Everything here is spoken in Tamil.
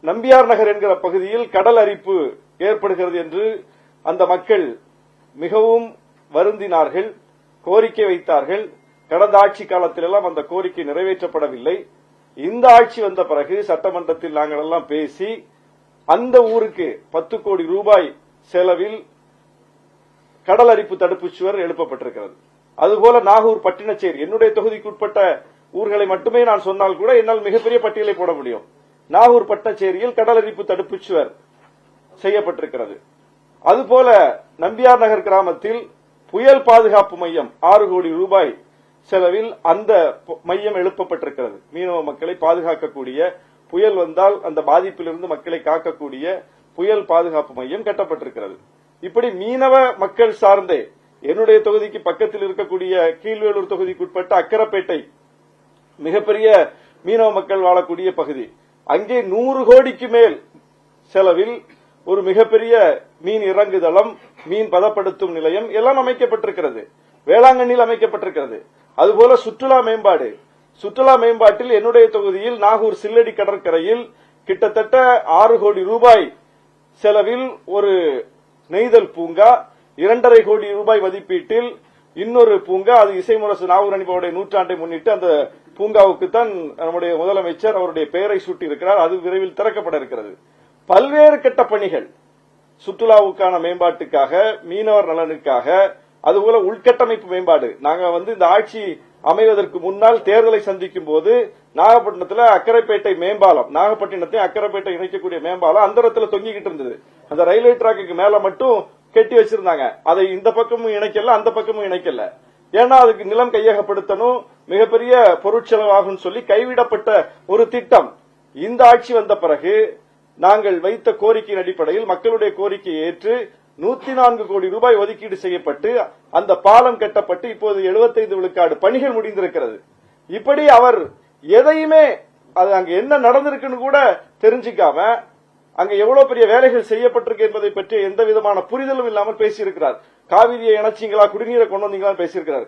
நம்பியார் நகர் என்கிற பகுதியில் கடல் அரிப்பு ஏற்படுகிறது என்று அந்த மக்கள் மிகவும் வருந்தினார்கள், கோரிக்கை வைத்தார்கள். கடந்த ஆட்சி காலத்திலெல்லாம் அந்த கோரிக்கை நிறைவேற்றப்படவில்லை. இந்த ஆட்சி வந்த பிறகு சட்டமன்றத்தில் நாங்கள் எல்லாம் பேசி அந்த ஊருக்கு 10 கோடி ரூபாய் செலவில் கடல் அரிப்பு தடுப்பு சுவர் எழுப்பப்பட்டிருக்கிறது. அதுபோல நாகூர் பட்டினச்சேரி, என்னுடைய தொகுதிக்குட்பட்ட ஊர்களை மட்டுமே நான் சொன்னால் கூட என்னால் மிகப்பெரிய பட்டியலை போட முடியும். நாகூர் பட்டினச்சேரியில் கடல் அரிப்பு தடுப்பு சுவர் செய்யப்பட்டிருக்கிறது. அதுபோல நம்பியார் நகர் கிராமத்தில் புயல் பாதுகாப்பு மையம் 6 கோடி ரூபாய் செலவில் அந்த மையம் எழுப்பப்பட்டிருக்கிறது. மீனவ மக்களை பாதுகாக்கக்கூடிய, புயல் வந்தால் அந்த பாதிப்பிலிருந்து மக்களை காக்கக்கூடிய புயல் பாதுகாப்பு மையம் கட்டப்பட்டிருக்கிறது. இப்படி மீனவ மக்கள் சார்ந்தே என்னுடைய தொகுதிக்கு பக்கத்தில் இருக்கக்கூடிய கீழ்வேலூர் தொகுதிக்குட்பட்ட அக்கரப்பேட்டை மிகப்பெரிய மீனவ மக்கள் வாழக்கூடிய பகுதி. அங்கே 100 கோடிக்கு மேல் செலவில் ஒரு மிகப்பெரிய மீன் இறங்குதளம், மீன் பதப்படுத்தும் நிலையம் எல்லாம் அமைக்கப்பட்டிருக்கிறது. வேளாங்கண்ணியில் அமைக்கப்பட்டிருக்கிறது. அதுபோல சுற்றுலா மேம்பாடு, சுற்றுலா மேம்பாட்டில் என்னுடைய தொகுதியில் நாகூர் சில்லடி கடற்கரையில் கிட்டத்தட்ட 6 கோடி ரூபாய் செலவில் ஒரு நெய்தல் பூங்கா, 2.5 கோடி ரூபாய் மதிப்பீட்டில் இன்னொரு பூங்கா, அது இசைமுரசு நாகூர் அணிபாவுடைய 100ஆண்டை முன்னிட்டு அந்த பூங்காவுக்குத்தான் நம்முடைய முதலமைச்சர் அவருடைய பெயரை சூட்டியிருக்கிறார். அது விரைவில் திறக்கப்பட இருக்கிறது. பல்வேறு கட்ட பணிகள் சுற்றுலாவுக்கான மேம்பாட்டுக்காக, மீனவர் நலனுக்காக, அதுபோல உள்கட்டமைப்பு மேம்பாடு. நாங்க இந்த ஆட்சி அமைவதற்கு முன்னால் தேர்தலை சந்திக்கும் போது நாகப்பட்டினத்தில் அக்கரைப்பேட்டை மேம்பாலம், நாகப்பட்டினத்தை அக்கரைப்பேட்டை இணைக்கக்கூடிய மேம்பாலம் அந்த இடத்துல தொங்கிக்கிட்டு இருந்தது. அந்த ரயில்வே டிராக்கு மேல மட்டும் கட்டி வச்சிருந்தாங்க. அதை இந்த பக்கமும் இணைக்கல, அந்த பக்கமும் இணைக்கல. ஏன்னா அதுக்கு நிலம் கையகப்படுத்தணும், மிகப்பெரிய பொருட்செலவாகும் சொல்லி கைவிடப்பட்ட ஒரு திட்டம். இந்த ஆட்சி வந்த பிறகு நாங்கள் வைத்த கோரிக்கையின் அடிப்படையில் மக்களுடைய கோரிக்கையை ஏற்று 104 கோடி ரூபாய் ஒதுக்கீடு செய்யப்பட்டு அந்த பாலம் கட்டப்பட்டு இப்போது 75 விழுக்காடு பணிகள் முடிந்திருக்கிறது. இப்படி அவர் எதையுமே அது அங்க என்ன நடந்திருக்குன்னு கூட தெரிஞ்சுக்காம, அங்க எவ்வளவு பெரிய வேலைகள் செய்யப்பட்டிருக்கு என்பதை பற்றி எந்த விதமான புரிதலும் இல்லாமல் பேசியிருக்கிறார். காவிரியை இணைச்சிங்களா, குடிநீரை கொண்டு வந்தீங்களான்னு பேசியிருக்கிறார்.